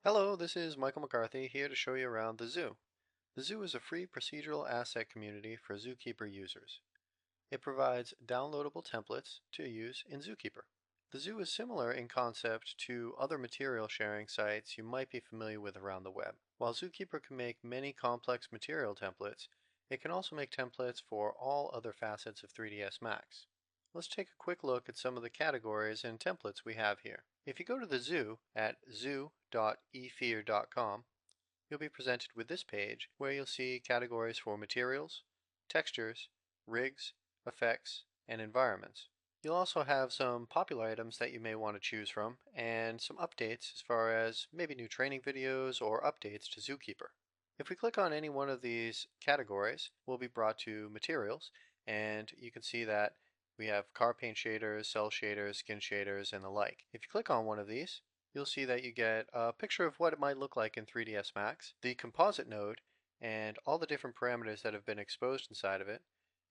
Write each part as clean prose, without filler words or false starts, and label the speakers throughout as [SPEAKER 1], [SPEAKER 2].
[SPEAKER 1] Hello, this is Michael McCarthy here to show you around the zoo. The zoo is a free procedural asset community for Zookeeper users. It provides downloadable templates to use in Zookeeper. The zoo is similar in concept to other material sharing sites you might be familiar with around the web. While Zookeeper can make many complex material templates, it can also make templates for all other facets of 3ds Max. Let's take a quick look at some of the categories and templates we have here. If you go to the zoo at zoo.mp4.com, you'll be presented with this page where you'll see categories for materials, textures, rigs, effects, and environments. You'll also have some popular items that you may want to choose from and some updates as far as maybe new training videos or updates to Zookeeper. If we click on any one of these categories, we'll be brought to materials, and you can see that we have car paint shaders, cell shaders, skin shaders, and the like. If you click on one of these, you'll see that you get a picture of what it might look like in 3ds Max, the composite node, and all the different parameters that have been exposed inside of it.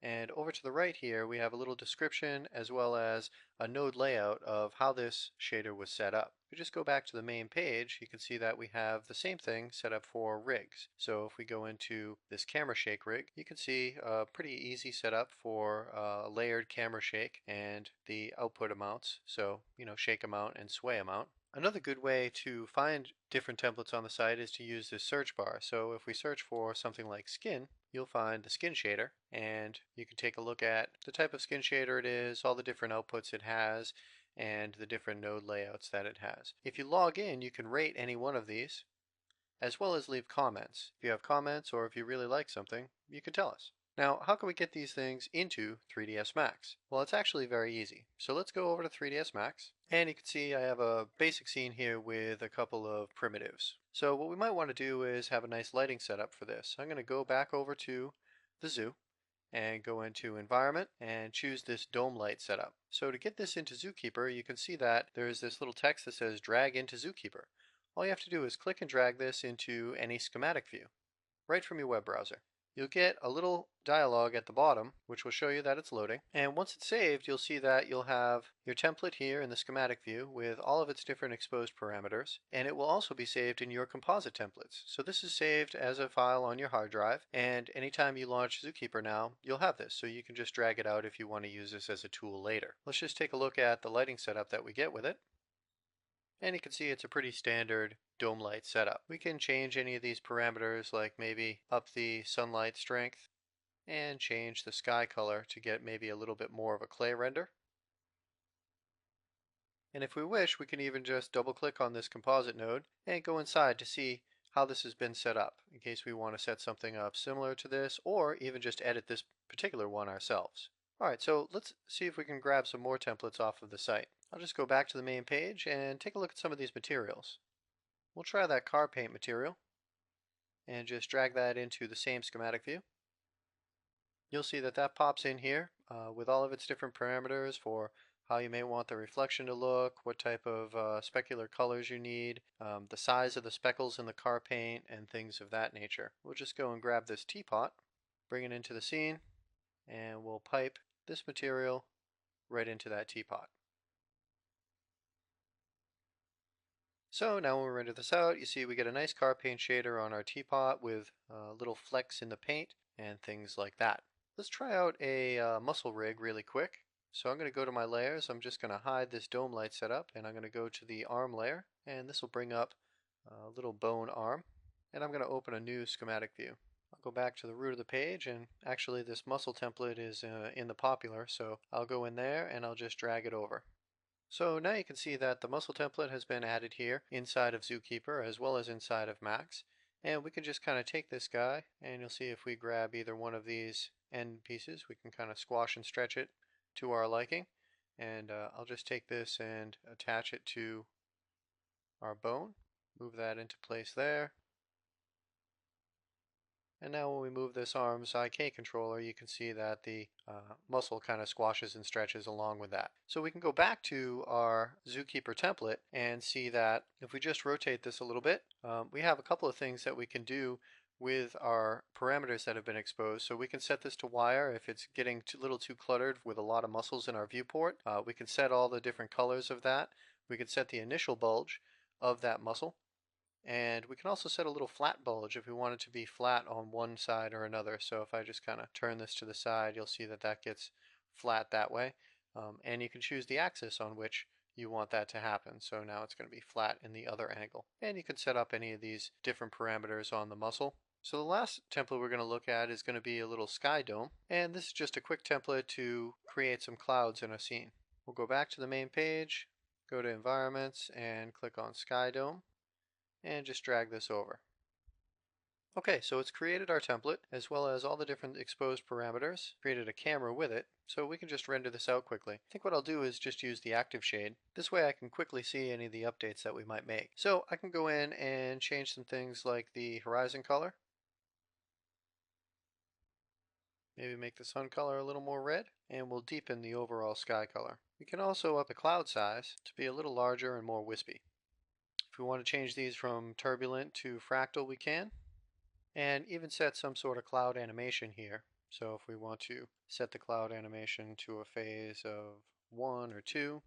[SPEAKER 1] And over to the right here, we have a little description as well as a node layout of how this shader was set up. If we just go back to the main page, you can see that we have the same thing set up for rigs. So if we go into this camera shake rig, you can see a pretty easy setup for a layered camera shake and the output amounts. So, shake amount and sway amount. Another good way to find different templates on the site is to use this search bar. So if we search for something like skin, you'll find the skin shader, and you can take a look at the type of skin shader it is, all the different outputs it has, and the different node layouts that it has. If you log in, you can rate any one of these, as well as leave comments. If you have comments or if you really like something, you can tell us. Now, how can we get these things into 3ds Max? Well, it's actually very easy. So let's go over to 3ds Max, and you can see I have a basic scene here with a couple of primitives. So what we might want to do is have a nice lighting setup for this. I'm going to go back over to the zoo and go into environment and choose this dome light setup. So to get this into Zookeeper, you can see that there's this little text that says drag into Zookeeper. All you have to do is click and drag this into any schematic view right from your web browser. You'll get a little dialog at the bottom which will show you that it's loading, and once it's saved you'll see that you'll have your template here in the schematic view with all of its different exposed parameters, and it will also be saved in your composite templates. So this is saved as a file on your hard drive, and anytime you launch Zookeeper now you'll have this, so you can just drag it out if you want to use this as a tool later. Let's just take a look at the lighting setup that we get with it. And you can see it's a pretty standard dome light setup. We can change any of these parameters, like maybe up the sunlight strength and change the sky color to get maybe a little bit more of a clay render. And if we wish, we can even just double click on this composite node and go inside to see how this has been set up in case we want to set something up similar to this or even just edit this particular one ourselves. Alright, so let's see if we can grab some more templates off of the site. I'll just go back to the main page and take a look at some of these materials. We'll try that car paint material and just drag that into the same schematic view. You'll see that that pops in here with all of its different parameters for how you may want the reflection to look, what type of specular colors you need, the size of the speckles in the car paint, and things of that nature. We'll just go and grab this teapot, bring it into the scene, and we'll pipe this material right into that teapot. So now when we render this out, you see we get a nice car paint shader on our teapot with little flecks in the paint and things like that. Let's try out a muscle rig really quick. So I'm going to go to my layers. I'm just going to hide this dome light setup, and I'm going to go to the arm layer, and this will bring up a little bone arm, and I'm going to open a new schematic view. I'll go back to the root of the page, and actually this muscle template is in the popular, so I'll go in there and I'll just drag it over. So now you can see that the muscle template has been added here inside of Zookeeper as well as inside of Max. And we can just kind of take this guy, and you'll see if we grab either one of these end pieces, we can kind of squash and stretch it to our liking. And I'll just take this and attach it to our bone, move that into place there. And now when we move this arm's IK controller, you can see that the muscle kind of squashes and stretches along with that. So we can go back to our Zookeeper template and see that if we just rotate this a little bit, we have a couple of things that we can do with our parameters that have been exposed. So we can set this to wire if it's getting a little too cluttered with a lot of muscles in our viewport. We can set all the different colors of that. We can set the initial bulge of that muscle. And we can also set a little flat bulge if we want it to be flat on one side or another. So if I just kind of turn this to the side, you'll see that that gets flat that way. And you can choose the axis on which you want that to happen. So now it's going to be flat in the other angle. And you can set up any of these different parameters on the muscle. So the last template we're going to look at is going to be a little sky dome. And this is just a quick template to create some clouds in a scene. We'll go back to the main page, go to environments and click on sky dome and just drag this over. Okay, so it's created our template as well as all the different exposed parameters, created a camera with it, so we can just render this out quickly. I think what I'll do is just use the active shade. This way I can quickly see any of the updates that we might make. So I can go in and change some things like the horizon color. Maybe make the sun color a little more red, and we'll deepen the overall sky color. We can also up the cloud size to be a little larger and more wispy. If we want to change these from turbulent to fractal, we can. And even set some sort of cloud animation here. So if we want to set the cloud animation to a phase of 1 or 2,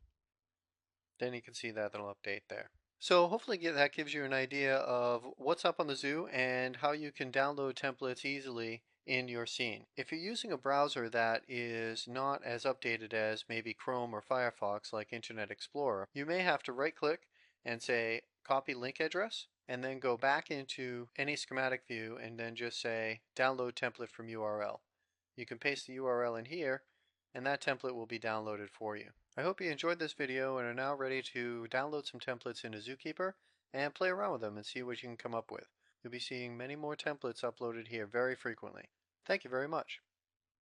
[SPEAKER 1] then you can see that it'll update there. So hopefully that gives you an idea of what's up on the Zoo and how you can download templates easily in your scene. If you're using a browser that is not as updated as maybe Chrome or Firefox like Internet Explorer, you may have to right click and say copy link address and then go back into any schematic view and then just say download template from URL. You can paste the URL in here and that template will be downloaded for you. I hope you enjoyed this video and are now ready to download some templates into Zookeeper and play around with them and see what you can come up with. You'll be seeing many more templates uploaded here very frequently. Thank you very much.